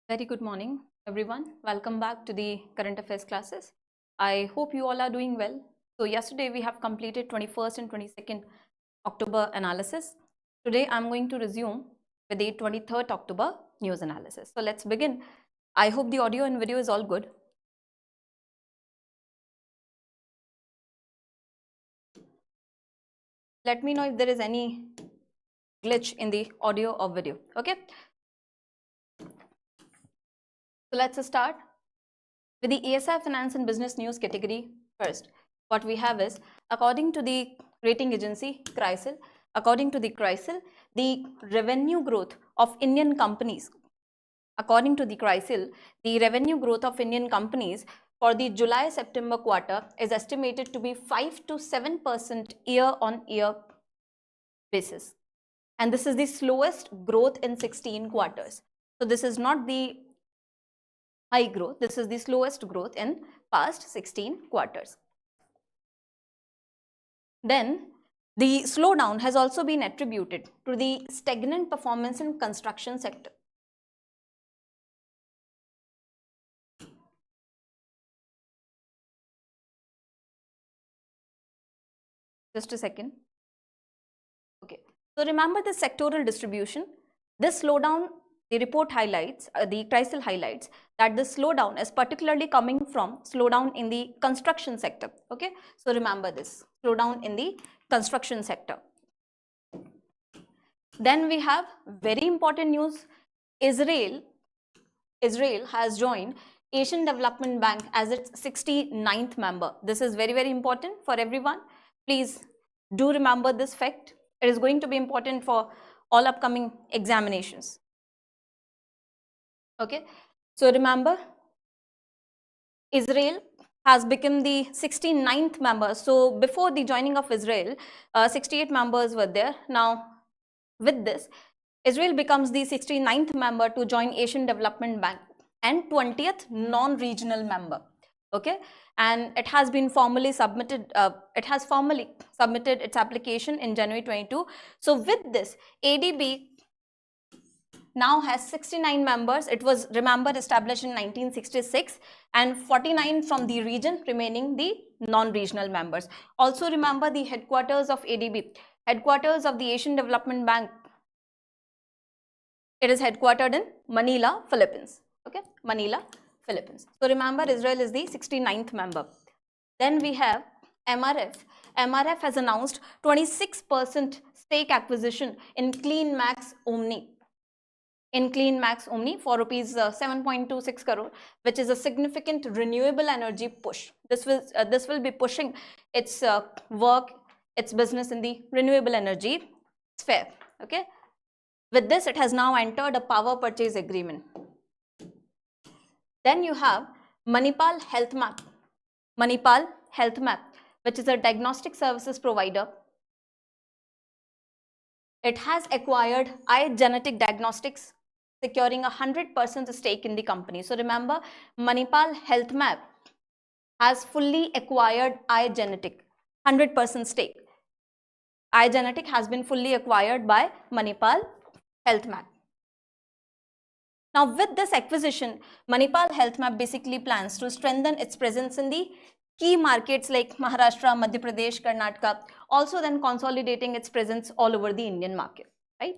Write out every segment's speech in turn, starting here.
Very good morning, everyone. Welcome back to the current affairs classes. I hope you all are doing well. So yesterday we have completed 21st and 22nd October analysis. Today I'm going to resume with the 23rd October news analysis. So let's begin. I hope the audio and video is all good. Let me know if there is any glitch in the audio or video. Okay. So let's start with the ESI Finance and Business News category first. What we have is, according to the rating agency CRISIL, the revenue growth of Indian companies, according to the CRISIL, the revenue growth of Indian companies for the July-September quarter is estimated to be 5 to 7% year-on-year basis. And this is the slowest growth in 16 quarters. So this is not the high growth, this is the slowest growth in past 16 quarters. Then the slowdown has also been attributed to the stagnant performance in construction sector. Just a second. Okay, so remember the sectoral distribution. This slowdown, the report highlights, the CRISIL highlights that the slowdown is particularly coming from slowdown in the construction sector. Okay, so remember this slowdown in the construction sector. Then we have very important news. Israel has joined Asian Development Bank as its 69th member. This is very, very important for everyone. Please do remember this fact. It is going to be important for all upcoming examinations. Okay, so remember, Israel has become the 69th member. So before the joining of Israel, 68 members were there. Now with this, Israel becomes the 69th member to join Asian Development Bank and 20th non-regional member. Okay, and it has been formally submitted. It has formally submitted its application in January 22. So with this, ADB now has 69 members. It was, remember, established in 1966, and 49 from the region, remaining the non-regional members. Also remember the headquarters of ADB, headquarters of the Asian Development Bank. It is headquartered in Manila, Philippines. Okay, Manila, Philippines. So remember, Israel is the 69th member. Then we have MRF. MRF has announced 26% stake acquisition in CleanMax Omni. In CleanMax Omni for rupees 7.26 crore, which is a significant renewable energy push. This will be pushing its work, its business in the renewable energy sphere. Okay. With this, it has now entered a power purchase agreement. Then you have Manipal Health Map. Manipal Health Map, which is a diagnostic services provider. It has acquired iGenetic Diagnostics, securing 100% stake in the company. So remember, Manipal Health Map has fully acquired iGenetic, 100% stake. iGenetic has been fully acquired by Manipal Health Map. Now with this acquisition, Manipal Health Map basically plans to strengthen its presence in the key markets like Maharashtra, Madhya Pradesh, Karnataka, also then consolidating its presence all over the Indian market, right?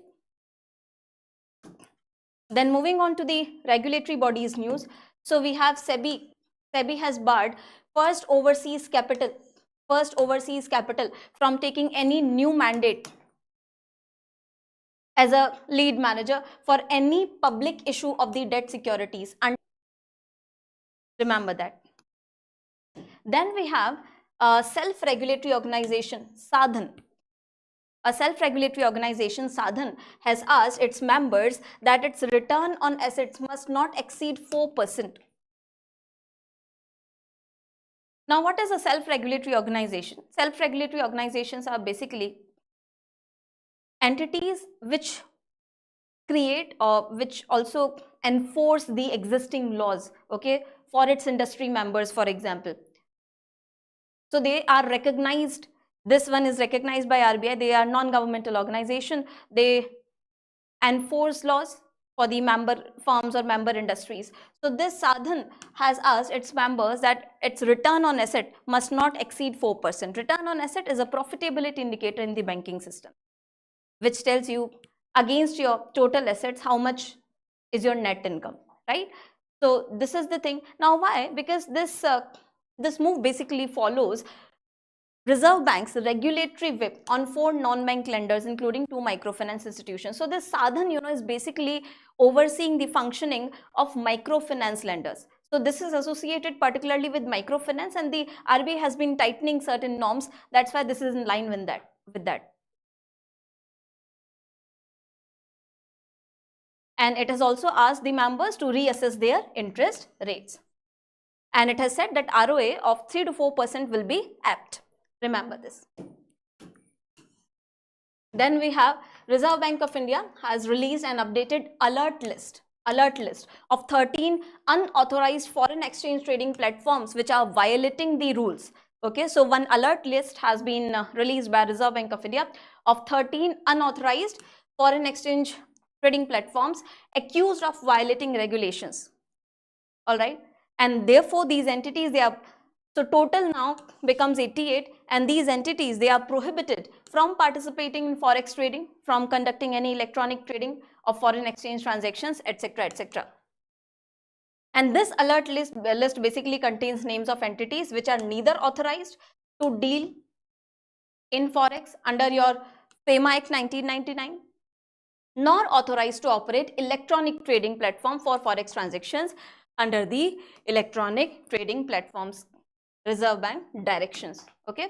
Then moving on to the regulatory bodies news. So we have SEBI. SEBI has barred first overseas capital from taking any new mandate as a lead manager for any public issue of the debt securities. And remember that. Then we have a self-regulatory organization, Sadhan. A self-regulatory organization, Sadhan, has asked its members that its return on assets must not exceed 4%. Now, what is a self-regulatory organization? Self-regulatory organizations are basically entities which create or which also enforce the existing laws, okay, for its industry members, for example. So they are recognized. This one is recognized by RBI. They are non-governmental organization. They enforce laws for the member firms or member industries. So this sadhan has asked its members that its return on asset must not exceed 4%. Return on asset is a profitability indicator in the banking system, which tells you against your total assets how much is your net income, right? So this is the thing. Now why? Because this move basically follows Reserve Bank's regulatory whip on 4 non-bank lenders, including 2 microfinance institutions. So this sadhan, is basically overseeing the functioning of microfinance lenders. So this is associated particularly with microfinance, and the RBI has been tightening certain norms. That's why this is in line with that. And it has also asked the members to reassess their interest rates. And it has said that ROA of 3 to 4% will be apt. Remember this. Then we have Reserve Bank of India has released an updated alert list of 13 unauthorized foreign exchange trading platforms which are violating the rules. Okay, so one alert list has been released by Reserve Bank of India of 13 unauthorized foreign exchange trading platforms accused of violating regulations. All right, and therefore these entities, so total now becomes 88, and these entities, they are prohibited from participating in forex trading, from conducting any electronic trading of foreign exchange transactions, etc., etc. And this alert list basically contains names of entities which are neither authorized to deal in forex under your FEMA Act 1999, nor authorized to operate electronic trading platform for forex transactions under the electronic trading platforms Reserve Bank directions. Okay,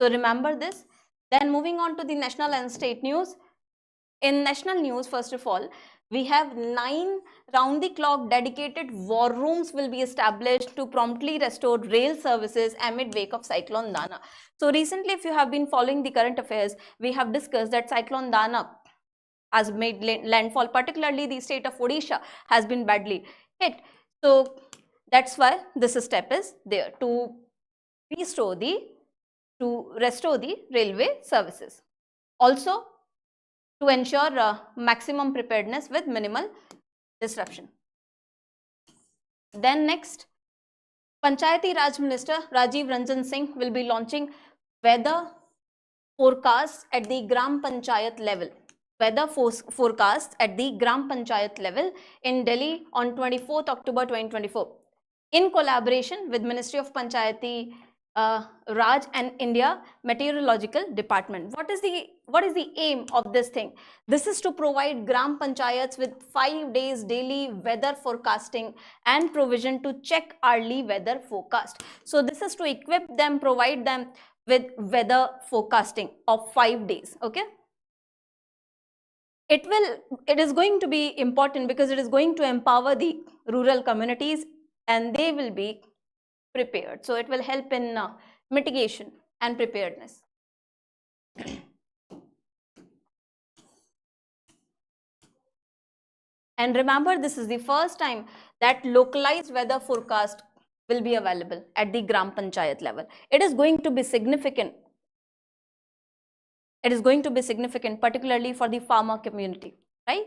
so remember this. Then moving on to the national and state news. In national news, first of all, we have 9 round-the-clock dedicated war rooms will be established to promptly restore rail services amid wake of Cyclone Dana. So recently, if you have been following the current affairs, we have discussed that Cyclone Dana has made landfall, particularly the state of Odisha has been badly hit. So that's why this step is there to restore the railway services. Also to ensure maximum preparedness with minimal disruption. Then next, Panchayati Raj Minister Rajiv Ranjan Singh will be launching weather forecasts at the Gram Panchayat level. Weather forecasts at the Gram Panchayat level in Delhi on 24th October 2024 in collaboration with Ministry of Panchayati Raj and India Meteorological Department. What is the aim of this thing? This is to provide Gram Panchayats with 5 days daily weather forecasting and provision to check early weather forecast. So this is to equip them, provide them with weather forecasting of 5 days. Okay. It is going to be important because it is going to empower the rural communities and they will be prepared. So it will help in mitigation and preparedness. And remember, this is the first time that localized weather forecast will be available at the Gram Panchayat level. It is going to be significant. It is going to be significant, particularly for the farmer community, right?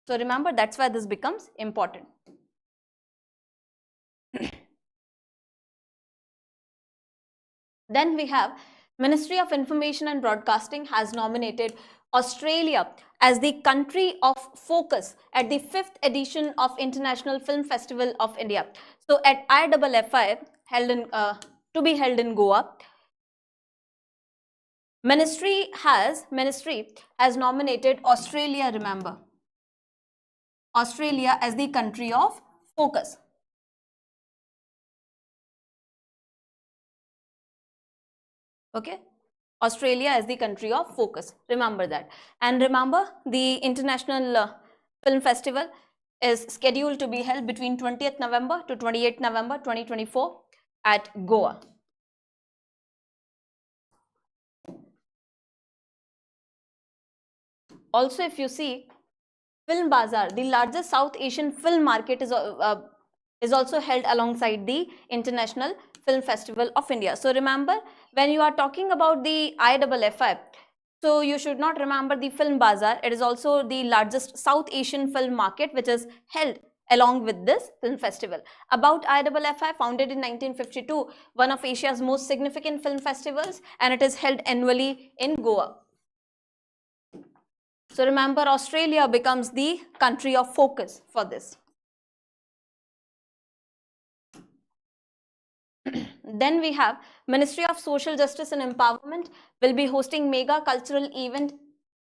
So remember, that's why this becomes important. Then we have Ministry of Information and Broadcasting has nominated Australia as the country of focus at the 5th edition of International Film Festival of India. So at IFSCA to be held in Goa, Ministry has nominated Australia, remember, Australia as the country of focus. Okay, Australia as the country of focus, remember that. And remember, the International Film Festival is scheduled to be held between 20th November to 28th November 2024 at Goa. Also, if you see, Film Bazaar, the largest South Asian film market, is also held alongside the International Film Festival of India. So remember, when you are talking about the IFSCA, So you should not remember the film bazaar. It is also the largest South Asian film market which is held along with this film festival. About IFFI, founded in 1952, one of Asia's most significant film festivals, and it is held annually in Goa. So remember, Australia becomes the country of focus for this. Then we have Ministry of Social Justice and Empowerment will be hosting mega cultural event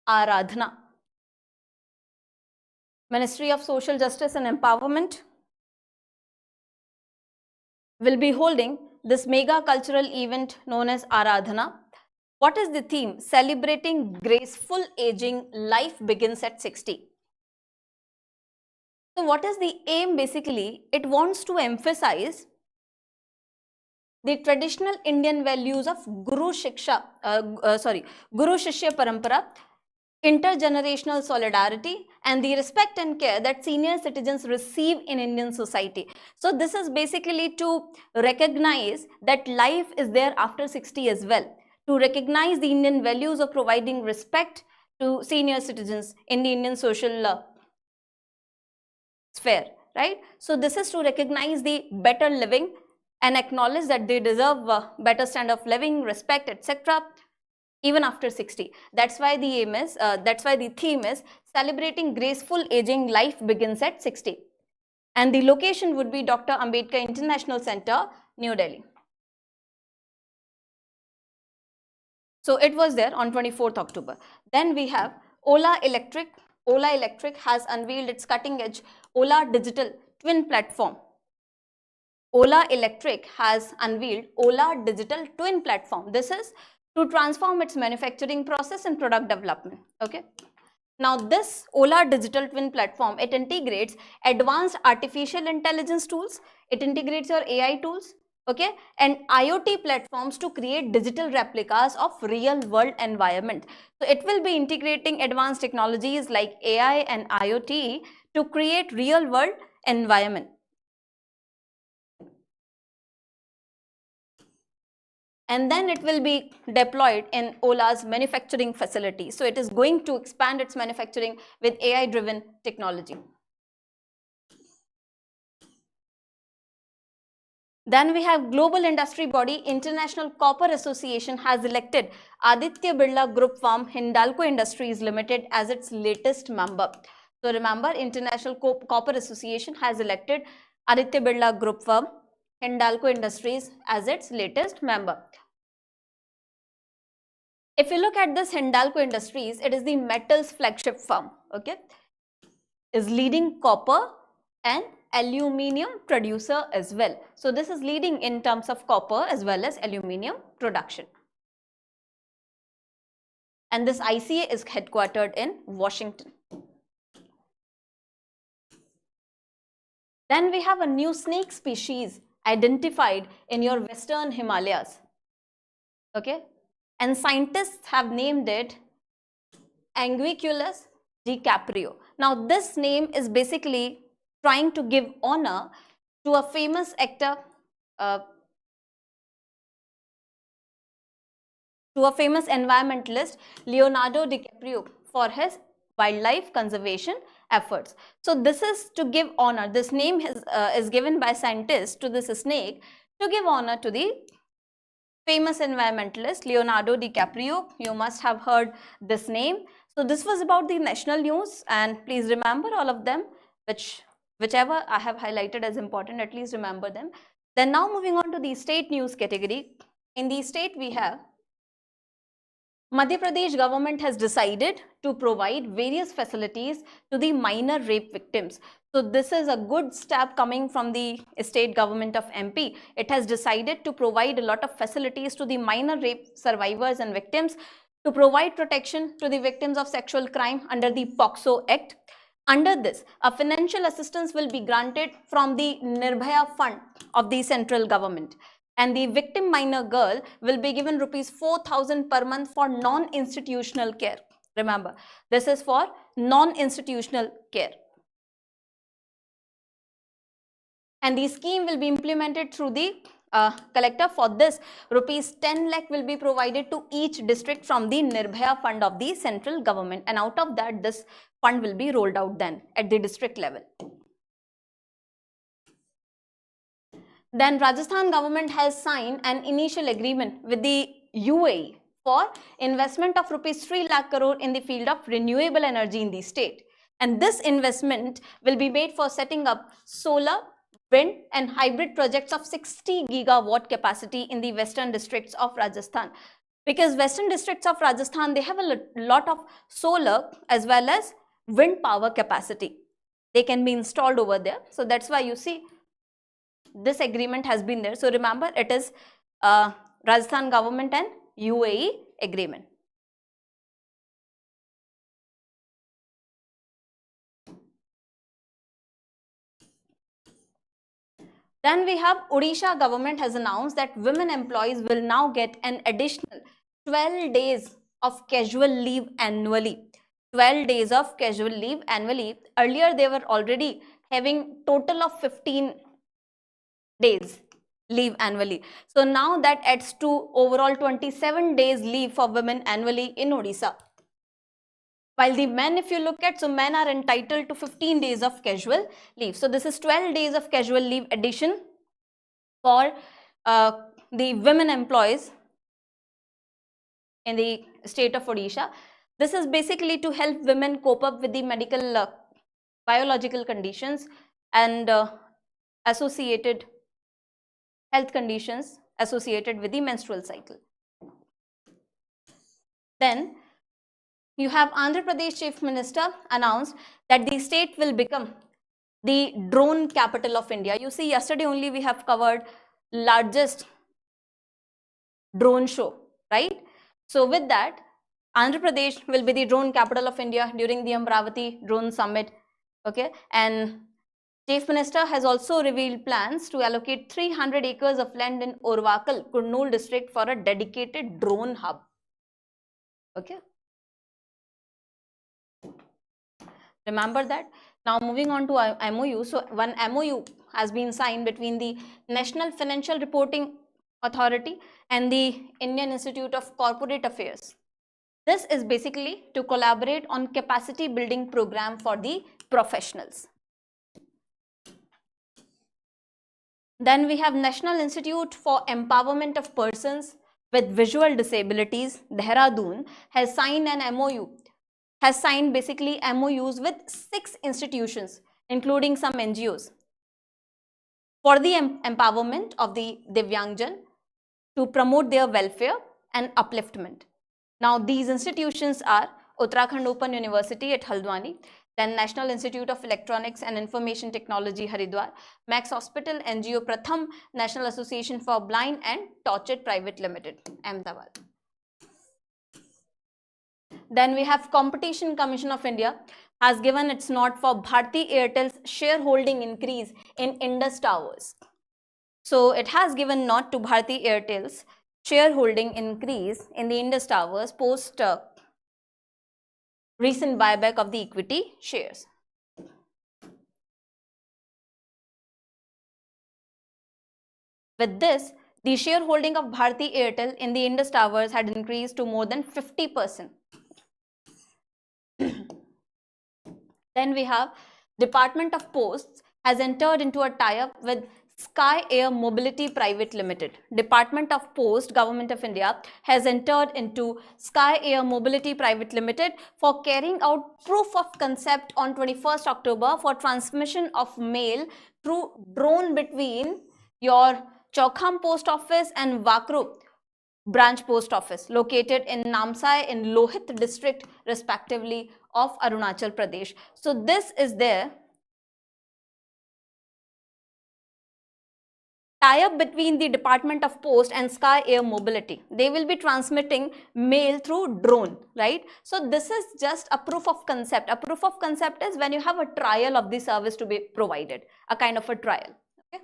Aradhana. Ministry of Social Justice and Empowerment will be holding this mega cultural event known as Aradhana. What is the theme? Celebrating graceful aging, life begins at 60. So what is the aim basically? It wants to emphasize the traditional Indian values of Guru Shishya Parampara, intergenerational solidarity, and the respect and care that senior citizens receive in Indian society. So this is basically to recognize that life is there after 60 as well, to recognize the Indian values of providing respect to senior citizens in the Indian social sphere, right? So this is to recognize the better living and acknowledge that they deserve a better standard of living, respect, etc. even after 60. That's why the aim is, that's why the theme is celebrating graceful aging, life begins at 60. And the location would be Dr. Ambedkar International Center, New Delhi. So it was there on 24th October. Then we have Ola Electric. Ola Electric has unveiled its cutting edge Ola Digital Twin Platform. Ola Electric has unveiled Ola Digital Twin Platform. This is to transform its manufacturing process and product development. Okay. Now this Ola Digital Twin Platform, it integrates advanced artificial intelligence tools, it integrates your AI tools, okay, and IoT platforms to create digital replicas of real world environment. So it will be integrating advanced technologies like AI and IoT to create real world environment. And then it will be deployed in Ola's manufacturing facility. So it is going to expand its manufacturing with AI-driven technology. Then we have global industry body International Copper Association has elected Aditya Birla Group firm Hindalco Industries Limited as its latest member. So remember, International Copper Association has elected Aditya Birla Group firm Hindalco Industries as its latest member. If you look at this Hindalco Industries, it is the metals flagship firm, okay, is leading copper and aluminium producer as well. So this is leading in terms of copper as well as aluminium production. And this ICA is headquartered in Washington. Then we have a new snake species identified in your western Himalayas, okay, and scientists have named it Anguiculus DiCaprio. Now this name is basically trying to give honor to a famous actor, to a famous environmentalist, Leonardo DiCaprio, for his wildlife conservation efforts. So this is to give honor. This name is given by scientists to this snake to give honor to the famous environmentalist Leonardo DiCaprio. You must have heard this name. So this was about the national news, and please remember all of them, whichever I have highlighted as important, at least remember them. Then now moving on to the state news category. In the state we have Madhya Pradesh government has decided to provide various facilities to the minor rape victims. So this is a good step coming from the state government of MP. It has decided to provide a lot of facilities to the minor rape survivors and victims, to provide protection to the victims of sexual crime under the POCSO Act. Under this, a financial assistance will be granted from the Nirbhaya Fund of the central government. And the victim minor girl will be given rupees 4,000 per month for non-institutional care. Remember, this is for non-institutional care. And the scheme will be implemented through the collector. For this, rupees 10 lakh will be provided to each district from the Nirbhaya fund of the central government, and out of that this fund will be rolled out then at the district level. Then Rajasthan government has signed an initial agreement with the UAE for investment of rupees 3 lakh crore in the field of renewable energy in the state. And this investment will be made for setting up solar, wind and hybrid projects of 60 gigawatt capacity in the western districts of Rajasthan. Because western districts of Rajasthan, they have a lot of solar as well as wind power capacity. They can be installed over there. So that's why you see this agreement has been there. So remember, it is Rajasthan government and UAE agreement. Then we have Odisha government has announced that women employees will now get an additional 12 days of casual leave annually. 12 days of casual leave annually. Earlier they were already having total of 15 days leave annually. So now that adds to overall 27 days leave for women annually in Odisha. While the men, if you look at, so men are entitled to 15 days of casual leave. So this is 12 days of casual leave addition for the women employees in the state of Odisha. This is basically to help women cope up with the medical biological conditions and associated health conditions associated with the menstrual cycle. Then you have Andhra Pradesh Chief Minister announced that the state will become the drone capital of India. You see, yesterday only we have covered largest drone show, right? So with that, Andhra Pradesh will be the drone capital of India during the Amravati Drone Summit. Okay, and Chief Minister has also revealed plans to allocate 300 acres of land in Orvakal, Kurnool district for a dedicated drone hub. Okay. Remember that. Now moving on to MOU. So one MOU has been signed between the National Financial Reporting Authority and the Indian Institute of Corporate Affairs. This is basically to collaborate on capacity building program for the professionals. Then we have National Institute for Empowerment of Persons with Visual Disabilities, Dehradun, has signed an MOU, has signed basically MOUs with 6 institutions, including some NGOs, for the empowerment of the Divyangjan to promote their welfare and upliftment. Now, these institutions are Uttarakhand Open University at Haldwani, then National Institute of Electronics and Information Technology, Haridwar, Max Hospital, NGO Pratham, National Association for Blind and Tortured Private Limited, Ahmedabad. Then we have Competition Commission of India has given its nod for Bharti Airtel's shareholding increase in Indus Towers. So it has given nod to Bharti Airtel's shareholding increase in the Indus Towers post recent buyback of the equity shares. With this, the shareholding of Bharti Airtel in the Indus Towers had increased to more than 50%. Then we have Department of Posts has entered into a tie-up with Sky Air Mobility Private Limited. Department of Post, Government of India, has entered into Sky Air Mobility Private Limited for carrying out proof of concept on 21st October for transmission of mail through drone between your Chaukham Post Office and Vakru Branch Post Office located in Namsai in Lohit district respectively of Arunachal Pradesh. So this is their tie-up between the Department of Post and Sky Air Mobility. They will be transmitting mail through drone, right? So this is just a proof of concept. A proof of concept is when you have a trial of the service to be provided, a kind of a trial. Okay.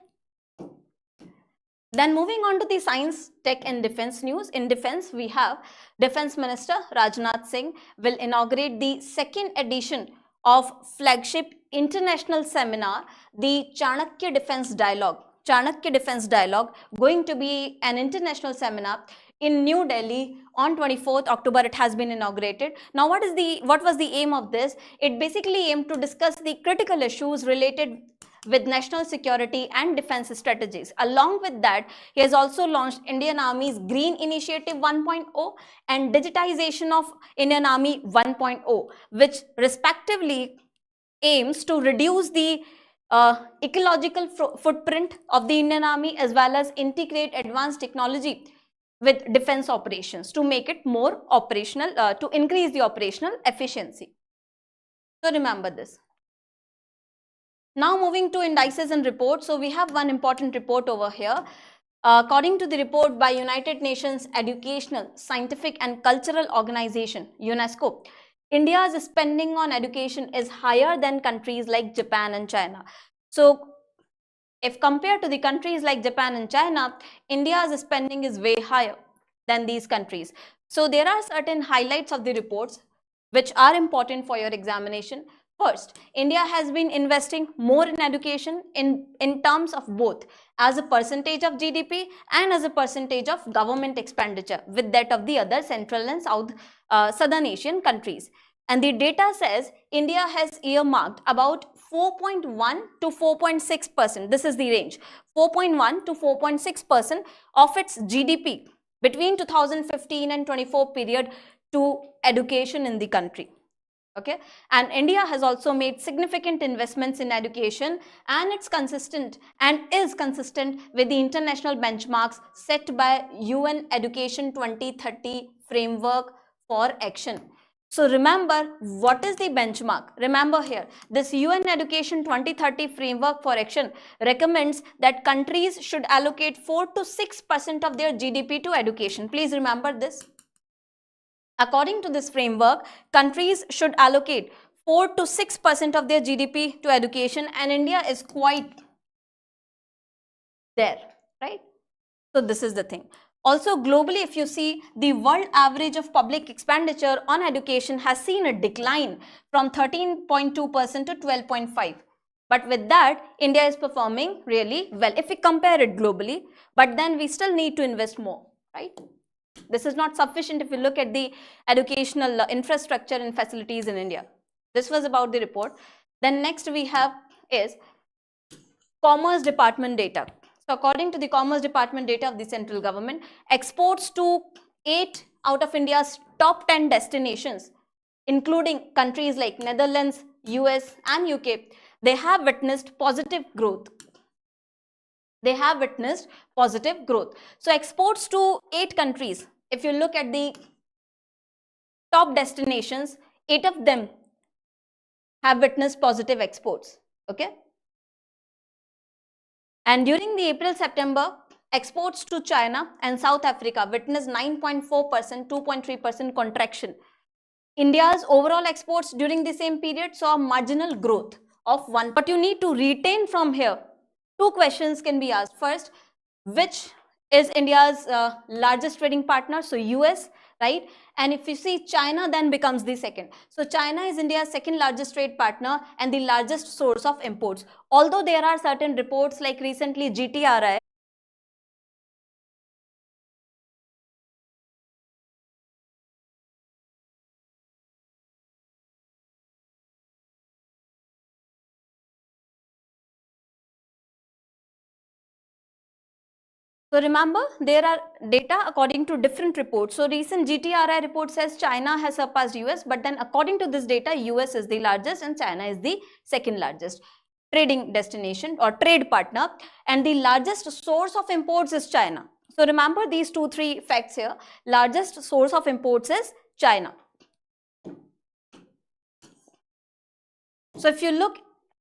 Then moving on to the science, tech and defense news. In defense, we have Defense Minister Rajnath Singh will inaugurate the 2nd edition of flagship international seminar, the Chanakya Defense Dialogue, Chanakya Defense Dialogue, going to be an international seminar in New Delhi on 24th October. It has been inaugurated. Now, what was the aim of this? It basically aimed to discuss the critical issues related with national security and defense strategies. Along with that, he has also launched Indian Army's Green Initiative 1.0 and Digitization of Indian Army 1.0, which respectively aims to reduce the ecological footprint of the Indian Army as well as integrate advanced technology with defense operations to make it more operational, to increase the operational efficiency. So remember this. Now moving to indices and reports. So we have one important report over here. According to the report by United Nations Educational, Scientific and Cultural Organization, UNESCO, India's spending on education is higher than countries like Japan and China. So if compared to the countries like Japan and China, India's spending is way higher than these countries. So there are certain highlights of the reports which are important for your examination. First, India has been investing more in education in terms of both as a percentage of GDP and as a percentage of government expenditure with that of the other Central and Southern Asian countries. And the data says India has earmarked about 4.1 to 4.6%. This is the range, 4.1 to 4.6% of its GDP between 2015 and 24 period to education in the country. Okay, and India has also made significant investments in education, and it's consistent and is consistent with the international benchmarks set by UN Education 2030 framework for action. So remember, what is the benchmark? Remember here, this UN Education 2030 framework for action recommends that countries should allocate 4 to 6% of their GDP to education. Please remember this. According to this framework, countries should allocate 4 to 6% of their GDP to education, and India is quite there, right? So this is the thing. Also globally, if you see, the world average of public expenditure on education has seen a decline from 13.2% to 12.5%. But with that, India is performing really well if we compare it globally, but then we still need to invest more, right? This is not sufficient if you look at the educational infrastructure and facilities in India. This was about the report. Then next we have is Commerce Department data. So according to the Commerce Department data of the central government, exports to 8 out of India's top 10 destinations, including countries like Netherlands, US and UK, they have witnessed positive growth. They have witnessed positive growth. So exports to 8 countries, if you look at the top destinations, 8 of them have witnessed positive exports. Okay. And during the April-September, exports to China and South Africa witnessed 9.4%, 2.3% contraction. India's overall exports during the same period saw a marginal growth of 1%. But you need to retain from here. 2 questions can be asked. First, which is India's largest trading partner? So US, right? And if you see China, then becomes the second. So China is India's second largest trade partner and the largest source of imports. Although there are certain reports like recently GTRI, so remember, there are data according to different reports. So recent GTRI report says China has surpassed US, but then according to this data, US is the largest and China is the second largest trading destination or trade partner, and the largest source of imports is China. So remember these 2-3 facts here. Largest source of imports is China. So if you look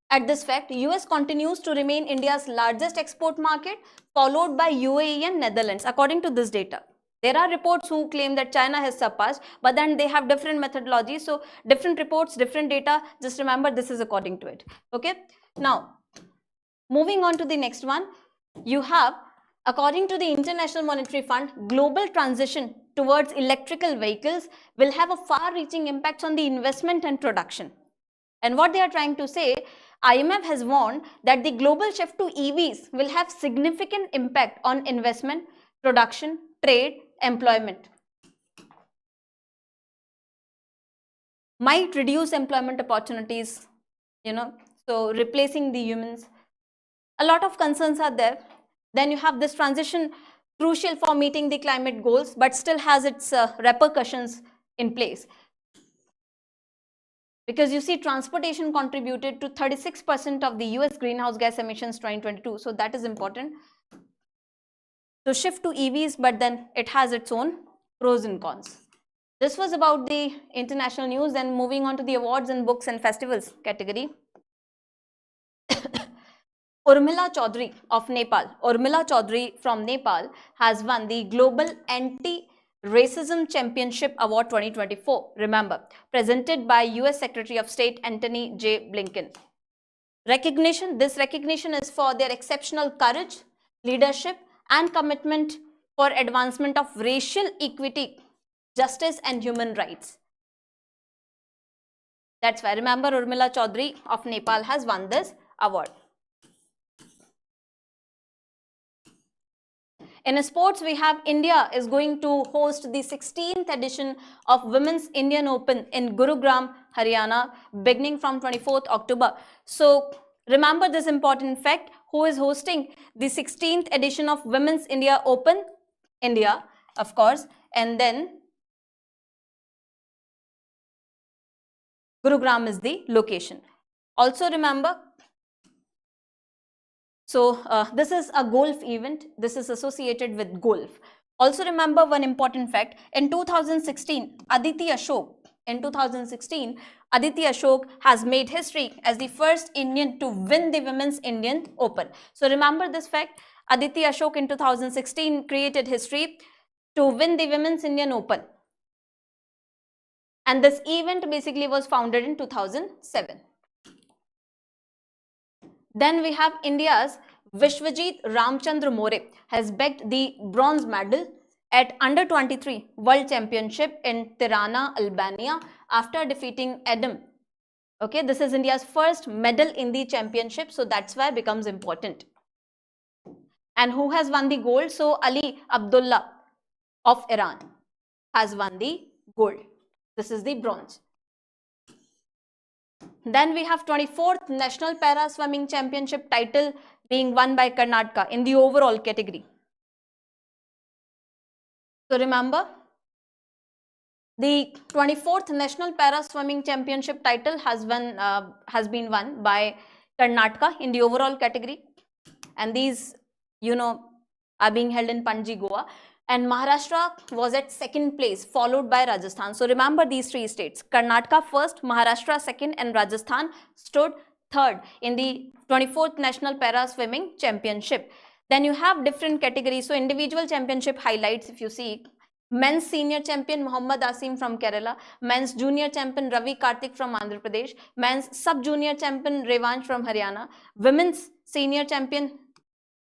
at this fact, US continues to remain India's largest export market, followed by UAE and Netherlands, according to this data. There are reports who claim that China has surpassed, but then they have different methodologies. So different reports, different data. Just remember this is according to it. Okay. Now, moving on to the next one, you have, according to the International Monetary Fund, global transition towards electrical vehicles will have a far-reaching impact on the investment and production. And what they are trying to say, IMF has warned that the global shift to EVs will have significant impact on investment, production, trade, employment. Might reduce employment opportunities, so replacing the humans. A lot of concerns are there. Then you have this transition crucial for meeting the climate goals, but still has its repercussions in place. Because you see, transportation contributed to 36% of the US greenhouse gas emissions 2022. So that is important. So shift to EVs, but then it has its own pros and cons. This was about the international news. Then moving on to the awards and books and festivals category. Urmila Chaudhary of Nepal. Urmila Chaudhary from Nepal has won the Global Anti-Racism Championship Award 2024. Remember, presented by US Secretary of State Antony J. Blinken. Recognition. This recognition is for their exceptional courage, leadership, and commitment for advancement of racial equity, justice, and human rights. That's why, remember, Urmila Chaudhary of Nepal has won this award. In sports, we have India is going to host the 16th edition of Women's Indian Open in Gurugram, Haryana, beginning from 24th October. So remember this important fact, who is hosting the 16th edition of Women's India Open? India, of course, and then Gurugram is the location. Also remember, so this is a golf event. This is associated with golf. Also remember one important fact. In 2016, Aditi Ashok has made history as the first Indian to win the Women's Indian Open. So remember this fact. Aditi Ashok in 2016 created history to win the Women's Indian Open. And this event basically was founded in 2007. Then we have India's Vishwajit Ramchandra More has bagged the bronze medal at Under-23 World Championship in Tirana, Albania after defeating Adam. Okay, this is India's first medal in the championship, so that's why it becomes important. And who has won the gold? So Ali Abdullah of Iran has won the gold. This is the bronze. Then we have 24th National Para Swimming Championship title being won by Karnataka in the overall category. So remember, the 24th National Para Swimming Championship title has been won by Karnataka in the overall category, and these, are being held in Panji, Goa. And Maharashtra was at second place, followed by Rajasthan. So remember these three states: Karnataka first, Maharashtra second, and Rajasthan stood third in the 24th National Para Swimming Championship. Then you have different categories. So individual championship highlights, if you see: men's senior champion Muhammad Asim from Kerala, men's junior champion Ravi Karthik from Andhra Pradesh, men's sub-junior champion Revansh from Haryana, women's senior champion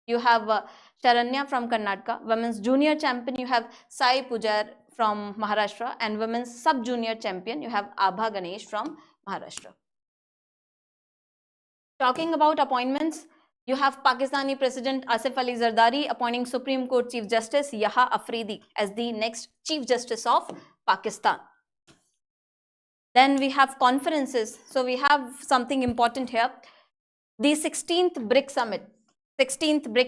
you have Sharanya from Karnataka, women's junior champion you have Sai Pujar from Maharashtra, and women's sub-junior champion you have Abha Ganesh from Maharashtra. Talking about appointments, you have Pakistani President Asif Ali Zardari appointing Supreme Court Chief Justice Yaha Afridi as the next Chief Justice of Pakistan. Then we have conferences. So we have something important here. The 16th BRIC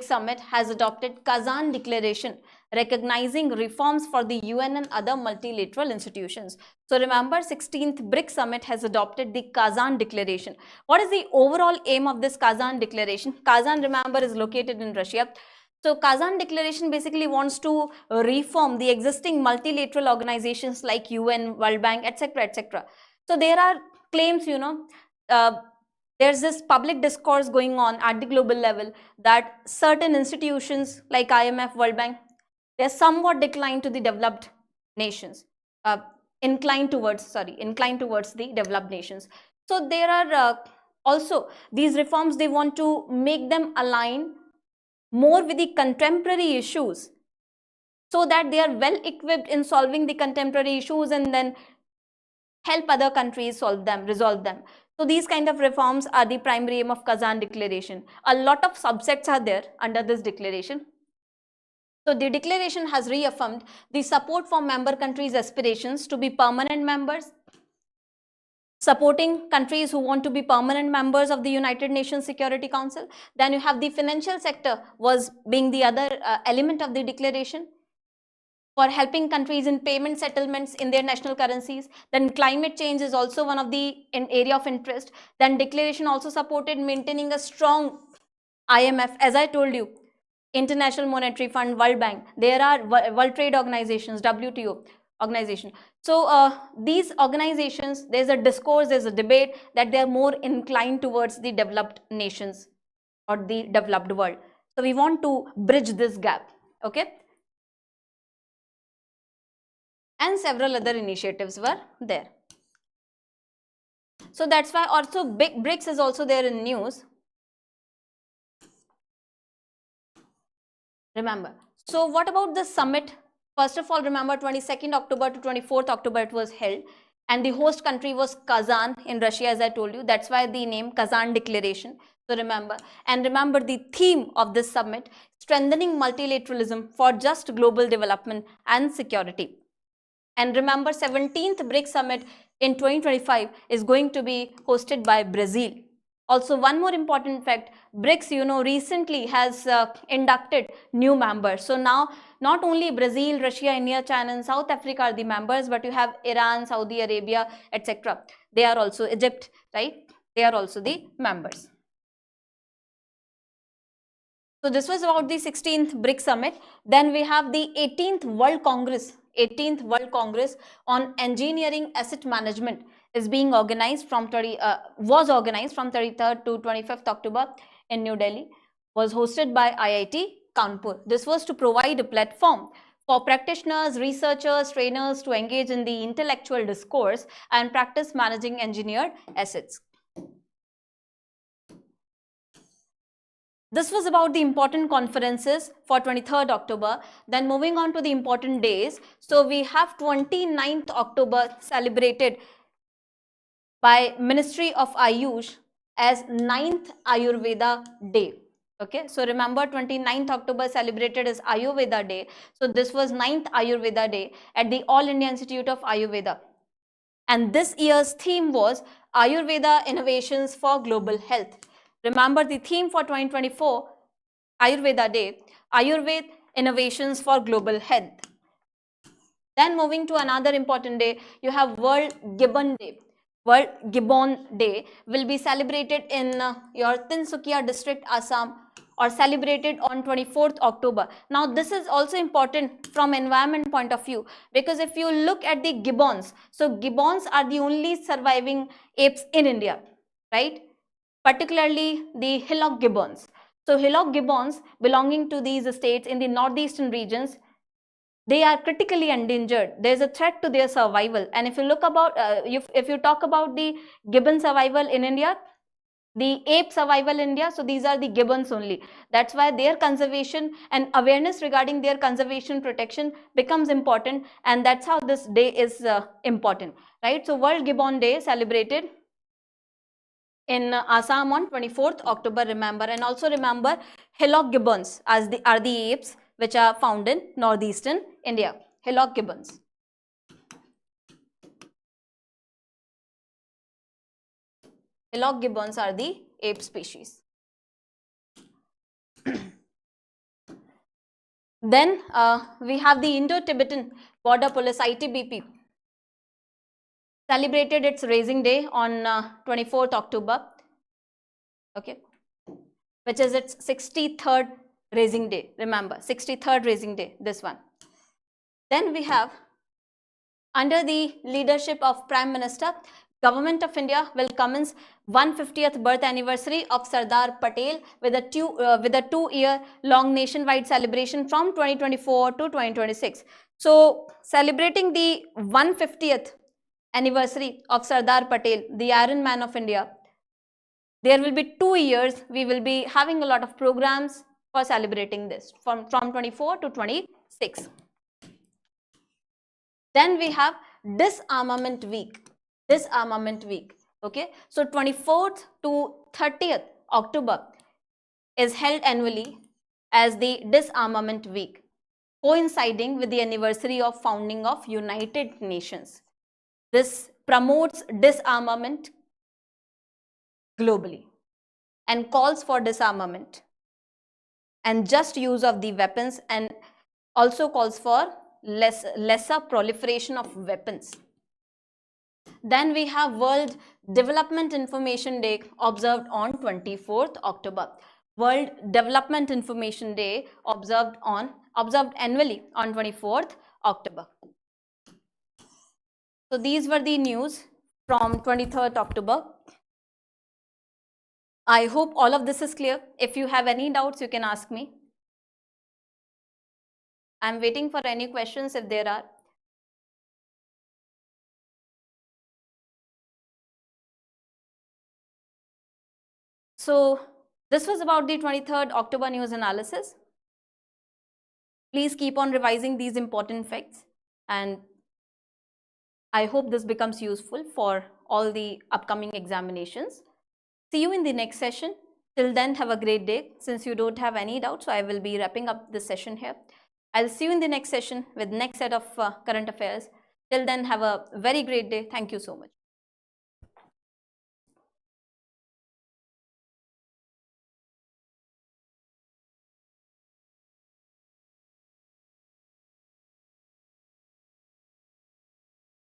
Summit has adopted Kazan Declaration recognizing reforms for the UN and other multilateral institutions. So remember, 16th BRIC Summit has adopted the Kazan Declaration. What is the overall aim of this Kazan Declaration? Kazan, remember, is located in Russia. So Kazan Declaration basically wants to reform the existing multilateral organizations like UN, World Bank, etc., etc. So there are claims, there's this public discourse going on at the global level that certain institutions like IMF, World Bank, they're somewhat declined to the developed nations, inclined towards the developed nations. So there are also these reforms, they want to make them align more with the contemporary issues so that they are well equipped in solving the contemporary issues and then help other countries resolve them. So these kind of reforms are the primary aim of Kazan Declaration. A lot of subsets are there under this declaration. So the declaration has reaffirmed the support for member countries' aspirations to be permanent members, supporting countries who want to be permanent members of the United Nations Security Council. Then you have the financial sector was being the other element of the declaration, for helping countries in payment settlements in their national currencies. Then climate change is also one of the area of interest. Then declaration also supported maintaining a strong IMF, as I told you, International Monetary Fund, World Bank. There are World Trade Organizations, WTO organization. So these organizations, there's a discourse, there's a debate that they're more inclined towards the developed nations or the developed world. So we want to bridge this gap, okay? And several other initiatives were there. So that's why also BRICS is also there in news. Remember. So what about the summit? First of all, remember 22nd October to 24th October it was held, and the host country was Kazan in Russia, as I told you. That's why the name Kazan Declaration. So remember, and remember the theme of this summit: strengthening multilateralism for just global development and security. And remember, 17th BRICS Summit in 2025 is going to be hosted by Brazil. Also, one more important fact, BRICS, recently has inducted new members. So now, not only Brazil, Russia, India, China, and South Africa are the members, but you have Iran, Saudi Arabia, etc. They are also Egypt, right? They are also the members. So this was about the 16th BRICS Summit. Then we have the 18th World Congress. 18th World Congress on Engineering Asset Management is being organized from was organized from 33rd to 25th October in New Delhi. Was hosted by IIT Kanpur. This was to provide a platform for practitioners, researchers, trainers to engage in the intellectual discourse and practice managing engineered assets. This was about the important conferences for 23rd October. Then moving on to the important days. So we have 29th October celebrated by Ministry of Ayush as 9th Ayurveda Day. Okay, so remember 29th October celebrated as Ayurveda Day. So this was 9th Ayurveda Day at the All India Institute of Ayurveda. And this year's theme was Ayurveda Innovations for Global Health. Remember the theme for 2024 Ayurveda Day, Ayurveda Innovations for Global Health. Then moving to another important day, you have World Gibbon Day. World Gibbon Day will be celebrated in your Tinsukia district, Assam, or celebrated on 24th October. Now this is also important from environment point of view, because if you look at the gibbons, so gibbons are the only surviving apes in India, right? Particularly the hillock gibbons. So hillock gibbons belonging to these states in the northeastern regions, they are critically endangered. There is a threat to their survival. And if you look about, if you talk about the gibbon survival in India, the ape survival in India, so these are the gibbons only. That's why their conservation and awareness regarding their conservation protection becomes important, and that's how this day is important, right? So World Gibbon Day celebrated in Assam on 24th October, remember. And also remember hillock gibbons are the apes which are found in northeastern India. Hillock gibbons. Hillock gibbons are the ape species. Then we have the Indo-Tibetan Border Police ITBP celebrated its raising day on 24th October, okay, which is its 63rd raising day. Remember, 63rd raising day, this one. Then we have, under the leadership of Prime Minister, Government of India will commence 150th birth anniversary of Sardar Patel with a 2-year long nationwide celebration from 2024 to 2026. So celebrating the 150th anniversary of Sardar Patel, the Iron Man of India, there will be 2 years. We will be having a lot of programs for celebrating this from 24 to 26. Then we have Disarmament Week. Disarmament Week. Okay, so 24th to 30th October is held annually as the Disarmament Week, coinciding with the anniversary of founding of United Nations. This promotes disarmament globally and calls for disarmament and just use of the weapons, and also calls for lesser proliferation of weapons. Then we have World Development Information Day observed on 24th October. World Development Information Day observed annually on 24th October. So these were the news from 23rd October. I hope all of this is clear. If you have any doubts, you can ask me. I'm waiting for any questions if there are. So this was about the 23rd October news analysis. Please keep on revising these important facts, and I hope this becomes useful for all the upcoming examinations. See you in the next session. Till then, have a great day. Since you don't have any doubts, so I will be wrapping up this session here. I'll see you in the next session with next set of current affairs. Till then, have a very great day. Thank you so much.